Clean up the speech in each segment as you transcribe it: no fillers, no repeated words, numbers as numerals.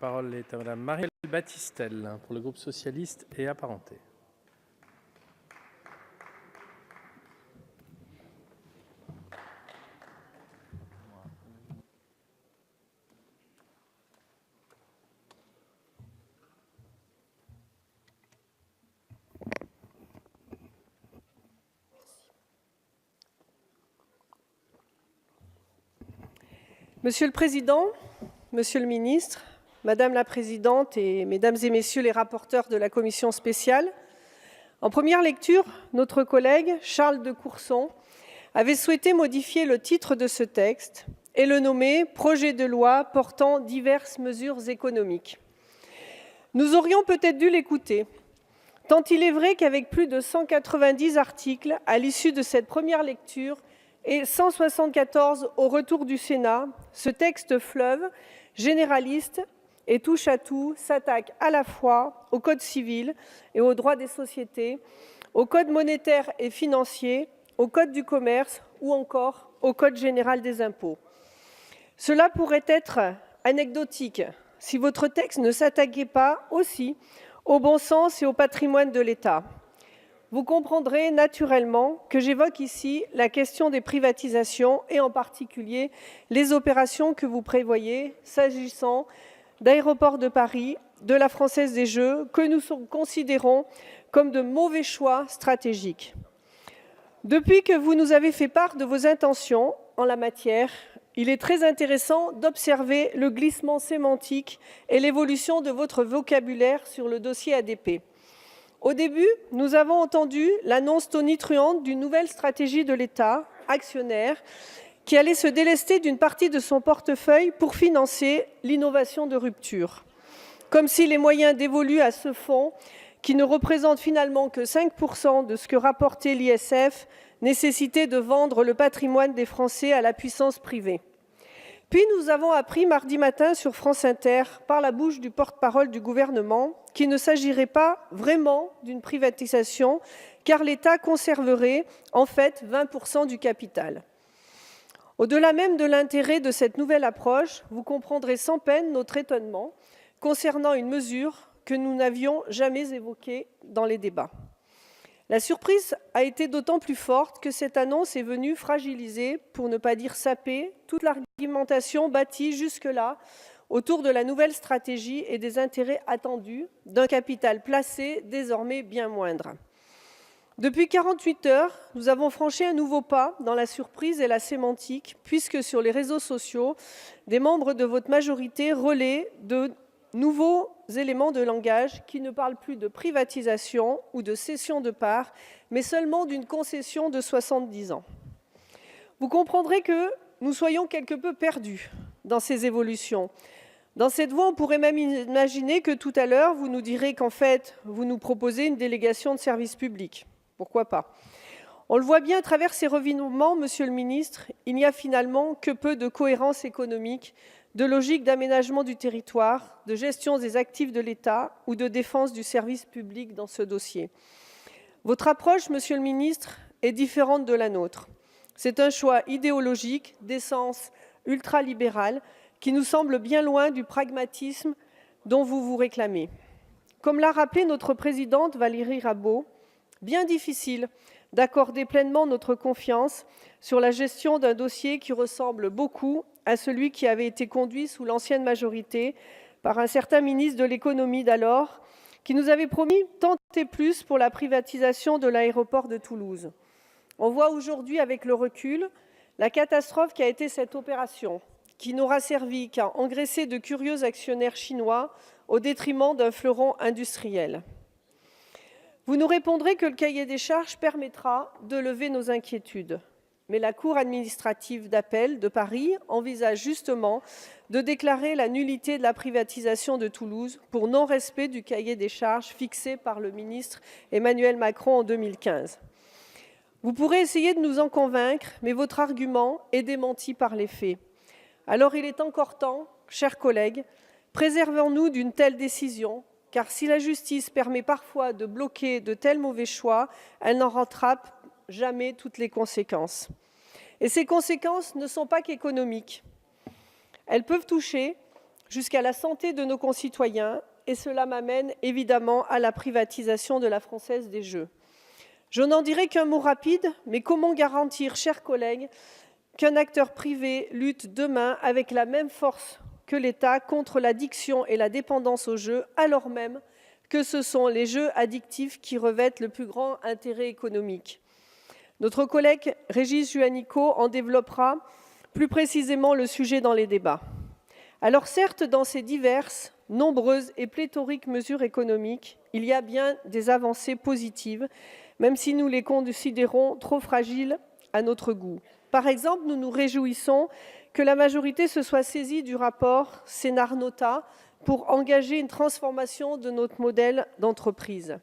parole est à Madame Marielle Battistel pour le groupe socialiste et apparenté. Monsieur le Président, Monsieur le Ministre, Madame la Présidente et Mesdames et Messieurs les rapporteurs de la Commission spéciale, en première lecture, notre collègue Charles de Courson avait souhaité modifier le titre de ce texte et le nommer « Projet de loi portant diverses mesures économiques ». Nous aurions peut-être dû l'écouter, tant il est vrai qu'avec plus de 190 articles à l'issue de cette première lecture, et 174 au retour du Sénat, ce texte fleuve, généraliste et touche à tout, s'attaque à la fois au Code civil et au droit des sociétés, au Code monétaire et financier, au Code du commerce ou encore au Code général des impôts. Cela pourrait être anecdotique si votre texte ne s'attaquait pas aussi au bon sens et au patrimoine de l'État. Vous comprendrez naturellement que j'évoque ici la question des privatisations et en particulier les opérations que vous prévoyez s'agissant d'Aéroports de Paris, de la Française des Jeux, que nous considérons comme de mauvais choix stratégiques. Depuis que vous nous avez fait part de vos intentions en la matière, il est très intéressant d'observer le glissement sémantique et l'évolution de votre vocabulaire sur le dossier ADP. Au début, nous avons entendu l'annonce tonitruante d'une nouvelle stratégie de l'État, actionnaire, qui allait se délester d'une partie de son portefeuille pour financer l'innovation de rupture. Comme si les moyens dévolus à ce fonds, qui ne représente finalement que 5% de ce que rapportait l'ISF, nécessitaient de vendre le patrimoine des Français à la puissance privée. Puis nous avons appris mardi matin sur France Inter, par la bouche du porte-parole du gouvernement, qu'il ne s'agirait pas vraiment d'une privatisation, car l'État conserverait en fait 20% du capital. Au-delà même de l'intérêt de cette nouvelle approche, vous comprendrez sans peine notre étonnement concernant une mesure que nous n'avions jamais évoquée dans les débats. La surprise a été d'autant plus forte que cette annonce est venue fragiliser, pour ne pas dire saper, toute l'argumentation bâtie jusque-là autour de la nouvelle stratégie et des intérêts attendus d'un capital placé désormais bien moindre. Depuis 48 heures, nous avons franchi un nouveau pas dans la surprise et la sémantique, puisque sur les réseaux sociaux, des membres de votre majorité relaient de nouveaux éléments de langage qui ne parlent plus de privatisation ou de cession de parts, mais seulement d'une concession de 70 ans. Vous comprendrez que nous soyons quelque peu perdus dans ces évolutions. Dans cette voie, on pourrait même imaginer que tout à l'heure, vous nous direz qu'en fait, vous nous proposez une délégation de service public. Pourquoi pas ? On le voit bien à travers ces revirements, Monsieur le Ministre, il n'y a finalement que peu de cohérence économique, de logique d'aménagement du territoire, de gestion des actifs de l'État ou de défense du service public dans ce dossier. Votre approche, Monsieur le Ministre, est différente de la nôtre. C'est un choix idéologique, d'essence ultralibérale, qui nous semble bien loin du pragmatisme dont vous vous réclamez. Comme l'a rappelé notre présidente Valérie Rabault, bien difficile d'accorder pleinement notre confiance sur la gestion d'un dossier qui ressemble beaucoup à celui qui avait été conduit sous l'ancienne majorité par un certain ministre de l'économie d'alors, qui nous avait promis tant et plus pour la privatisation de l'aéroport de Toulouse. On voit aujourd'hui, avec le recul, la catastrophe qu'a été cette opération, qui n'aura servi qu'à engraisser de curieux actionnaires chinois au détriment d'un fleuron industriel. Vous nous répondrez que le cahier des charges permettra de lever nos inquiétudes. Mais la Cour administrative d'appel de Paris envisage justement de déclarer la nullité de la privatisation de Toulouse pour non-respect du cahier des charges fixé par le ministre Emmanuel Macron en 2015. Vous pourrez essayer de nous en convaincre, mais votre argument est démenti par les faits. Alors il est encore temps, chers collègues, préservons-nous d'une telle décision, car si la justice permet parfois de bloquer de tels mauvais choix, elle n'en rattrape jamais toutes les conséquences. Et ces conséquences ne sont pas qu'économiques. Elles peuvent toucher jusqu'à la santé de nos concitoyens, et cela m'amène évidemment à la privatisation de la Française des Jeux. Je n'en dirai qu'un mot rapide, mais comment garantir, chers collègues, qu'un acteur privé lutte demain avec la même force que l'État contre l'addiction et la dépendance aux jeux, alors même que ce sont les jeux addictifs qui revêtent le plus grand intérêt économique. Notre collègue Régis Juanico en développera plus précisément le sujet dans les débats. Alors certes, dans ces diverses, nombreuses et pléthoriques mesures économiques, il y a bien des avancées positives, même si nous les considérons trop fragiles à notre goût. Par exemple, nous nous réjouissons que la majorité se soit saisie du rapport Sénart-Nota pour engager une transformation de notre modèle d'entreprise.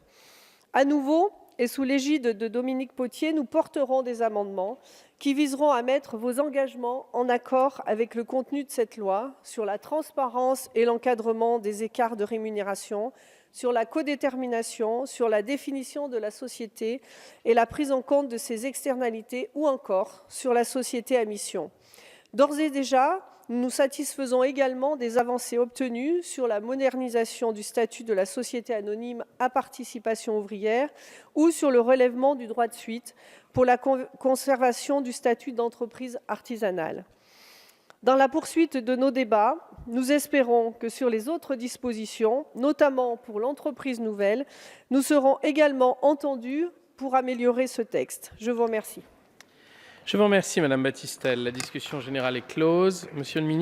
À nouveau, et sous l'égide de Dominique Potier, nous porterons des amendements qui viseront à mettre vos engagements en accord avec le contenu de cette loi sur la transparence et l'encadrement des écarts de rémunération, sur la codétermination, sur la définition de la société et la prise en compte de ses externalités ou encore sur la société à mission. D'ores et déjà, nous nous satisfaisons également des avancées obtenues sur la modernisation du statut de la société anonyme à participation ouvrière ou sur le relèvement du droit de suite pour la conservation du statut d'entreprise artisanale. Dans la poursuite de nos débats, nous espérons que sur les autres dispositions, notamment pour l'entreprise nouvelle, nous serons également entendus pour améliorer ce texte. Je vous remercie. Je vous remercie, Madame Battistel. La discussion générale est close. Monsieur le ministre.